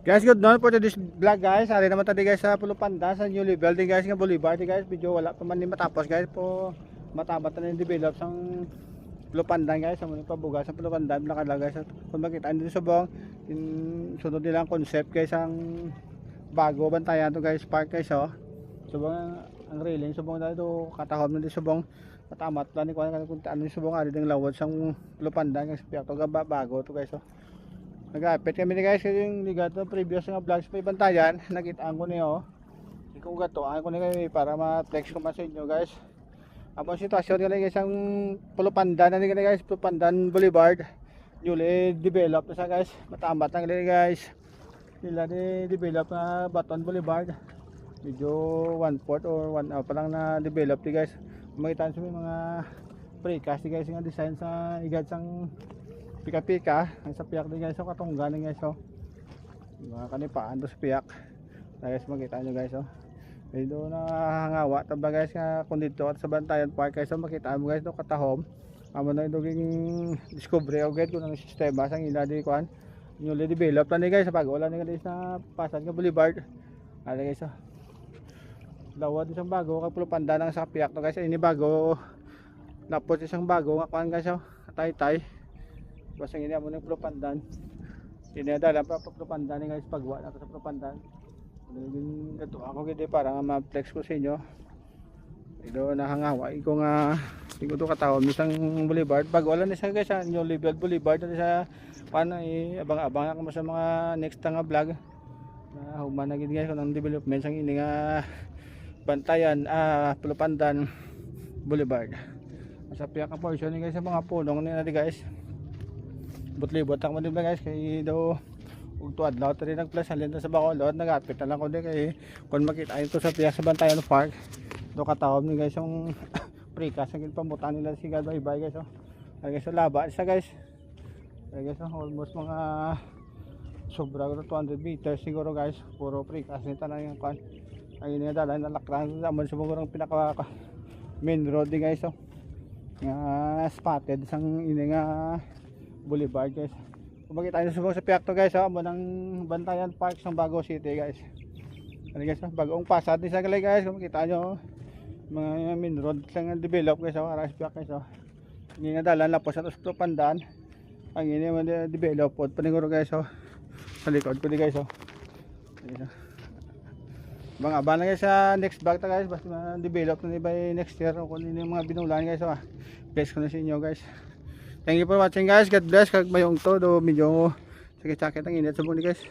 Guys, good morning for today's vlog guys. Ari naman tayo guys sa Pulo Pandan sa newly building guys nga Boulevard guys. Medyo wala pa man ni matapos guys po. Matabat na develop sang Pulo Pandan guys. Sa muna pabuga sa Pulo Pandan nakala guys. Kung makita dito sa bong sunod nilang concept guys ang bago bantayan to guys park guys oh. Subong ang railing subong dito katahom na dito subong matamat plan ni kuan kung ano subong ari ding lawod sang Pulo Pandan guys. Piyak to bago to guys oh. Nag-apit kami ni guys yung ligat ng previous nga vlogs pa ibantayan. Nakita ko niyo. Kung gato, ko ni kayo para ma-flex ko man sa inyo guys. Ang sitwasyon nila guys ang Pulo Pandan na guys, Pulo Pandan Boulevard. Newly develop na sa guys. Matamat lang nila guys. Nila ni develop na Baton Boulevard. Medyo 1/4 or 1 hour pa lang na develop ni guys. Makita nyo mga precast guys nga design sa igad sang pika-pika ang sa piyak din guys so katunggan guys so mga kanipaan to sa piyak guys makita nyo guys so medyo nahangawa taba guys nga kung dito at sa Bantayan Park guys so makita mo guys no katahom amo na yung discovery o guys kung ang sistema sang ila di kuan newly develop na ni guys sa pag-wala ni guys na Pasad nga Boulevard ano guys so lawad isang bago kay Pulo Pandan ang sa piyak to guys ini bago napos isang bago nga kuan guys so tay-tay basta hindi mo ng Pulo Pandan dinadala pa Pulo Pandan guys pagwa na sa Pulo Pandan ito ako gid para nga ma-flex ko sa inyo ito nahangawa ko nga ito to katawon isang boulevard pagwala ni sa guys sa new level boulevard sa paano abang-abang ako sa mga next nga vlog na human na gid guys ng development sang ini nga Bantayan Pulo Pandan Boulevard sa piyak ka portion ni guys sa mga punong ni natin guys butlibot ako din ba guys kay daw ug tuad law tari nagplus halin sa Bacolod nagapit na lang ko din kay kung makita ito sa piyak sa Bantayan Park do katawom ni guys yung precast ang pamutan nila si God bye guys oh ay guys laba isa guys ay guys almost mga sobra 200 meters siguro guys puro precast nito na yung kan ay ini dala na lakran naman siguro ang pinaka main road din guys oh nga spotted sang ini nga Boulevard guys. Kung makita nyo sa piyak to guys ha, mo ng Bantayan Park sa Bago City guys. Ano guys ha, bagong Pasad ni sa galay guys. Kung makita nyo mga main road lang develop guys ha, aras piyak guys ha. Hindi nga dalan lapos sa Pulo Pandan. Ang ini man develop pod paniguro guys ha. Sa likod ko di guys ha. Bang abangan guys sa next vlog ta guys, basta develop na by next year kung ano yung mga binulan guys ha. Bless ko na sa inyo guys. Thank you for watching guys. God bless. Kag mayong to do medyo sakit-sakit ang init sa buni guys.